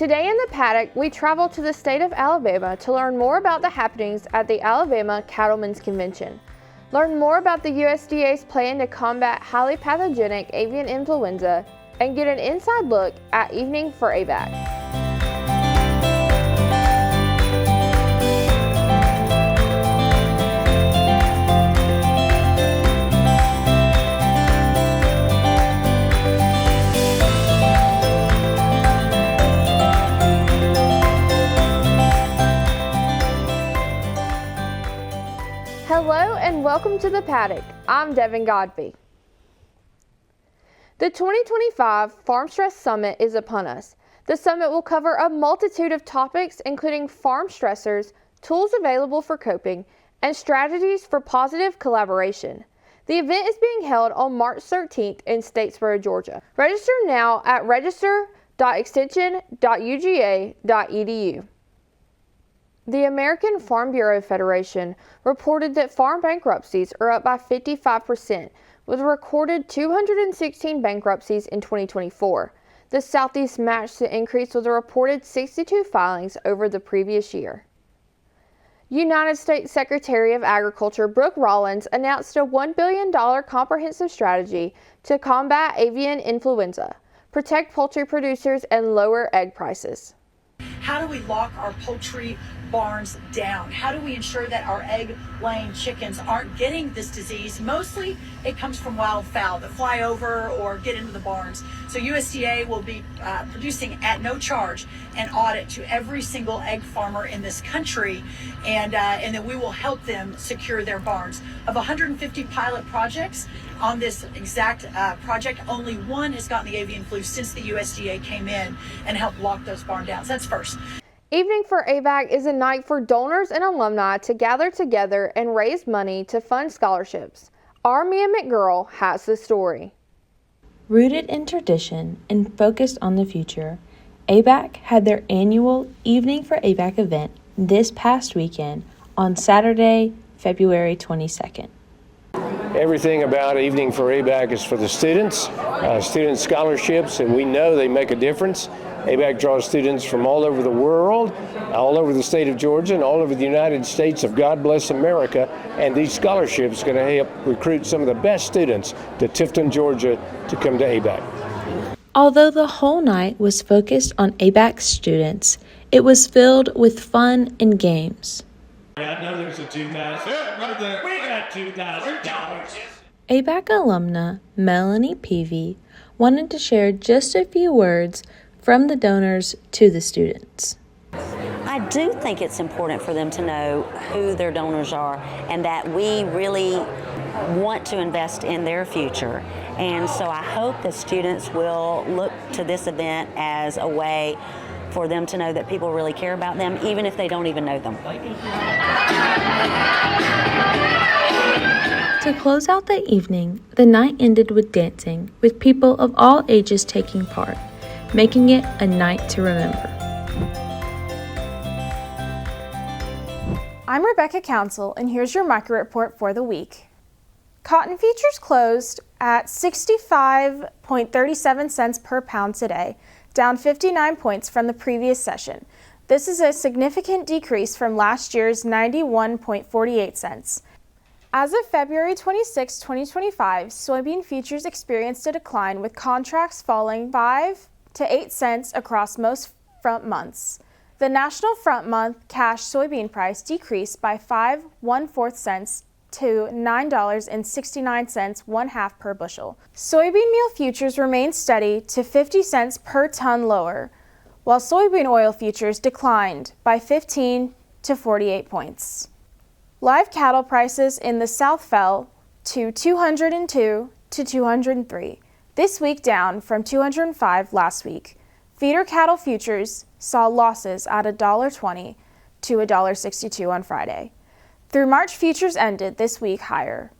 Today in the Paddock, we travel to the state of Alabama to learn more about the happenings at the Alabama Cattlemen's Convention. Learn more about the USDA's plan to combat highly pathogenic avian influenza and get an inside look at Evening for ABAC. Hello and welcome to the Paddock. I'm Devin Godby. The 2025 Farm Stress Summit is upon us. The summit will cover a multitude of topics including farm stressors, tools available for coping, and strategies for positive collaboration. The event is being held on March 13th in Statesboro, Georgia. Register now at register.extension.uga.edu. The American Farm Bureau Federation reported that farm bankruptcies are up by 55%, with a recorded 216 bankruptcies in 2024. The Southeast matched the increase with a reported 62 filings over the previous year. United States Secretary of Agriculture Brooke Rollins announced a $1 billion comprehensive strategy to combat avian influenza, protect poultry producers, and lower egg prices. How do we lock our poultry barns down? How do we ensure that our egg-laying chickens aren't getting this disease? Mostly it comes from wild fowl that fly over or get into the barns. So USDA will be producing at no charge an audit to every single egg farmer in this country, and then we will help them secure their barns. Of 150 pilot projects on this exact project, only one has gotten the avian flu since the USDA came in and helped lock those barn downs. That's first. Evening for ABAC is a night for donors and alumni to gather together and raise money to fund scholarships. Our Mia McGurl has the story. Rooted in tradition and focused on the future, ABAC had their annual Evening for ABAC event this past weekend on Saturday, February 22nd. Everything about Evening for ABAC is for the student scholarships, and we know they make a difference. ABAC draws students from all over the world, all over the state of Georgia, and all over the United States of God Bless America, and these scholarships are going to help recruit some of the best students to Tifton, Georgia, to come to ABAC. Although the whole night was focused on ABAC students, it was filled with fun and games. I know there's a $2,000. Right there. We got $2,000. ABAC alumna Melanie Peavy wanted to share just a few words from the donors to the students. I do think it's important for them to know who their donors are and that we really want to invest in their future. And so I hope that students will look to this event as a way for them to know that people really care about them, even if they don't even know them. To close out the evening, the night ended with dancing, with people of all ages taking part, making it a night to remember. I'm Rebecca Council, and here's your micro report for the week. Cotton futures closed at 65.37 cents per pound today, down 59 points from the previous session. This is a significant decrease from last year's 91.48 cents. As of February 26, 2025, soybean futures experienced a decline, with contracts falling 5 to 8 cents across most front months. The national front month cash soybean price decreased by 5.14 cents to $9.69 1/2 per bushel. Soybean meal futures remained steady to 50 cents per ton lower, while soybean oil futures declined by 15 to 48 points. Live cattle prices in the South fell to 202 to 203, this week down from 205 last week. Feeder cattle futures saw losses at $1.20 to $1.62 on Friday. Through March, futures ended this week higher.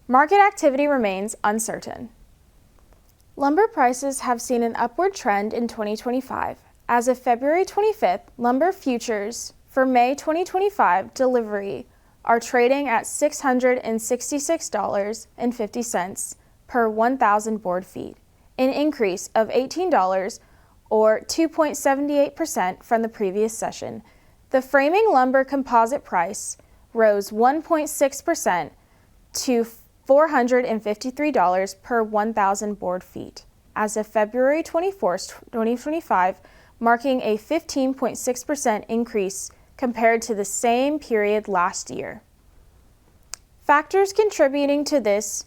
Market activity remains uncertain. Lumber prices have seen an upward trend in 2025. As of February 25th, lumber futures for May 2025 delivery are trading at $666.50 per 1,000 board feet, an increase of $18 or 2.78% from the previous session. The framing lumber composite price rose 1.6% to $453 per 1,000 board feet as of February 24th, 2025, marking a 15.6% increase compared to the same period last year. Factors contributing to this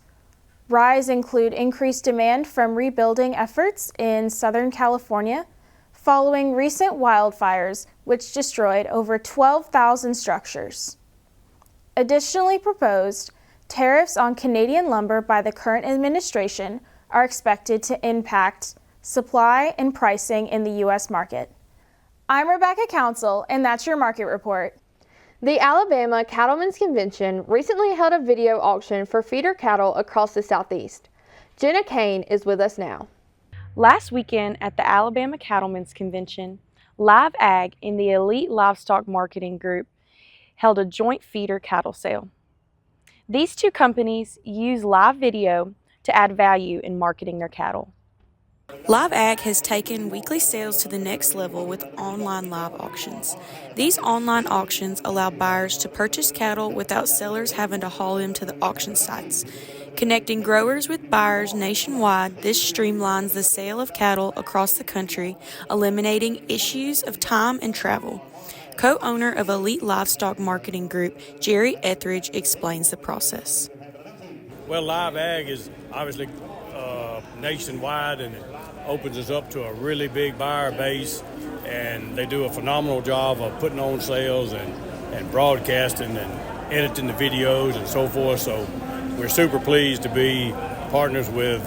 rise include increased demand from rebuilding efforts in Southern California following recent wildfires, which destroyed over 12,000 structures. Additionally proposed, tariffs on Canadian lumber by the current administration are expected to impact supply and pricing in the U.S. market. I'm Rebecca Council, and that's your market report. The Alabama Cattlemen's Convention recently held a video auction for feeder cattle across the Southeast. Jenna Kane is with us now. Last weekend at the Alabama Cattlemen's Convention, Live Ag and the Elite Livestock Marketing Group held a joint feeder cattle sale. These two companies use live video to add value in marketing their cattle. Live Ag has taken weekly sales to the next level with online live auctions. These online auctions allow buyers to purchase cattle without sellers having to haul them to the auction sites. Connecting growers with buyers nationwide, this streamlines the sale of cattle across the country, eliminating issues of time and travel. Co-owner of Elite Livestock Marketing Group, Jerry Etheridge, explains the process. Well, Live Ag is obviously nationwide, and it opens us up to a really big buyer base, and they do a phenomenal job of putting on sales and broadcasting and editing the videos and so forth. So we're super pleased to be partners with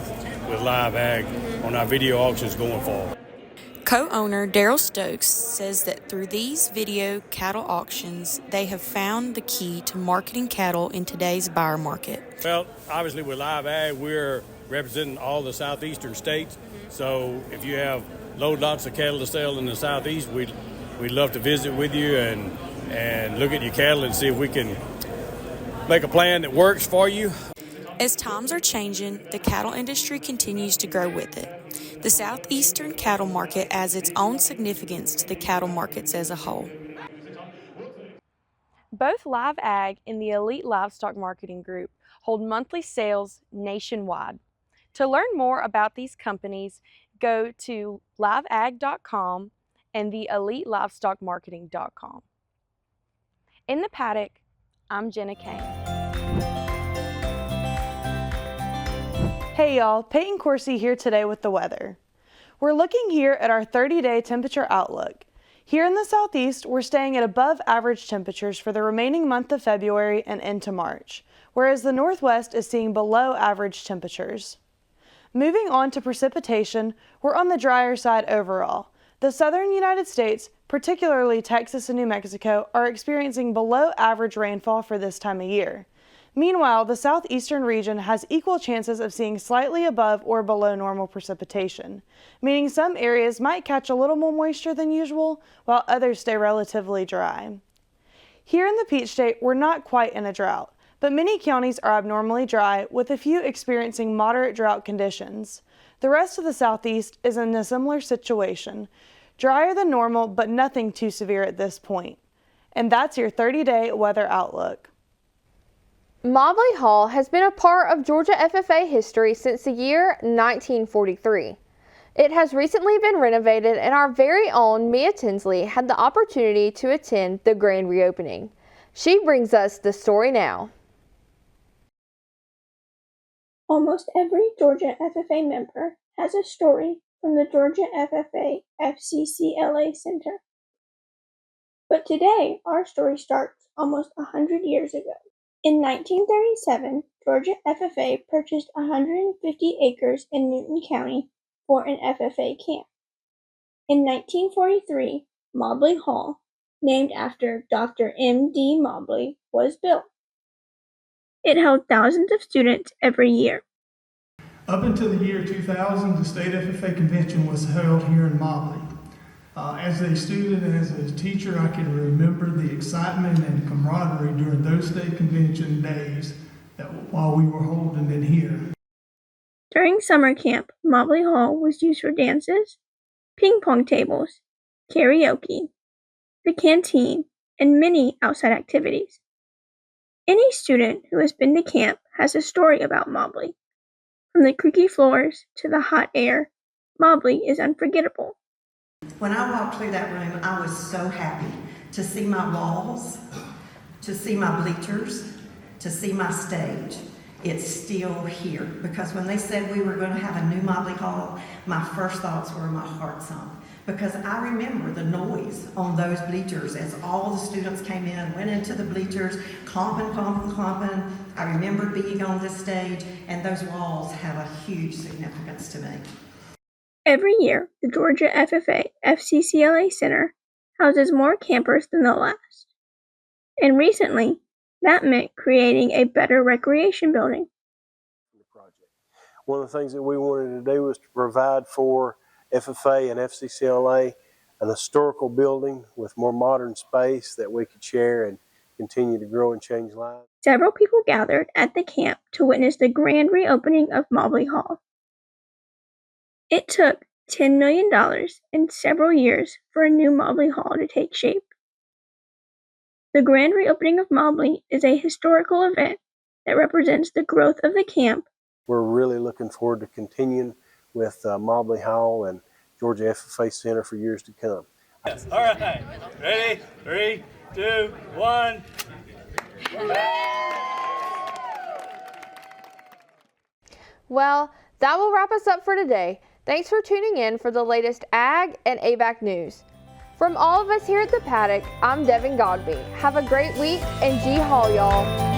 Live Ag on our video auctions going forward. Co-owner Daryl Stokes says that through these video cattle auctions, they have found the key to marketing cattle in today's buyer market. Well, obviously with Live Ag, we're representing all the southeastern states. So if you have lots of cattle to sell in the southeast, we'd love to visit with you and look at your cattle and see if we can make a plan that works for you. As times are changing, the cattle industry continues to grow with it. The southeastern cattle market adds its own significance to the cattle markets as a whole. Both Live Ag and the Elite Livestock Marketing Group hold monthly sales nationwide. To learn more about these companies, go to liveag.com and the elitelivestockmarketing.com. In the paddock, I'm Jenna Kane. Hey y'all, Peyton Coursey here today with the weather. We're looking here at our 30-day temperature outlook. Here in the southeast, we're staying at above average temperatures for the remaining month of February and into March, whereas the northwest is seeing below average temperatures. Moving on to precipitation, we're on the drier side overall. The southern United States, particularly Texas and New Mexico, are experiencing below average rainfall for this time of year. Meanwhile, the southeastern region has equal chances of seeing slightly above or below normal precipitation, meaning some areas might catch a little more moisture than usual, while others stay relatively dry. Here in the Peach State, we're not quite in a drought, but many counties are abnormally dry, with a few experiencing moderate drought conditions. The rest of the southeast is in a similar situation, drier than normal, but nothing too severe at this point. And that's your 30-day weather outlook. Mobley Hall has been a part of Georgia FFA history since the year 1943. It has recently been renovated, and our very own Mia Tinsley had the opportunity to attend the grand reopening. She brings us the story now. Almost every Georgia FFA member has a story from the Georgia FFA FCCLA Center. But today, our story starts almost 100 years ago. In 1937, Georgia FFA purchased 150 acres in Newton County for an FFA camp. In 1943, Mobley Hall, named after Dr. M.D. Mobley, was built. It held thousands of students every year. Up until the year 2000, the State FFA Convention was held here in Mobley. As a student and as a teacher, I can remember the excitement and camaraderie during those state convention days while we were holding it here. During summer camp, Mobley Hall was used for dances, ping pong tables, karaoke, the canteen, and many outside activities. Any student who has been to camp has a story about Mobley. From the creaky floors to the hot air, Mobley is unforgettable. When I walked through that room, I was so happy to see my walls, to see my bleachers, to see my stage. It's still here, because when they said we were going to have a new Mobley Hall, my first thoughts were my heart sunk, because I remember the noise on those bleachers as all the students came in, went into the bleachers, clomping. I remember being on this stage, and those walls have a huge significance to me. Every year, the Georgia FFA FCCLA Center houses more campers than the last. And recently, that meant creating a better recreation building. One of the things that we wanted to do was to provide for FFA and FCCLA an historical building with more modern space that we could share and continue to grow and change lives. Several people gathered at the camp to witness the grand reopening of Mobley Hall. It took $10 million and several years for a new Mobley Hall to take shape. The grand reopening of Mobley is a historical event that represents the growth of the camp. We're really looking forward to continuing with Mobley Hall and Georgia FFA Center for years to come. Yes. All right, ready? 3, 2, 1. Well, that will wrap us up for today. Thanks for tuning in for the latest Ag and ABAC news. From all of us here at the Paddock, I'm Devin Godby. Have a great week and G Hall, y'all.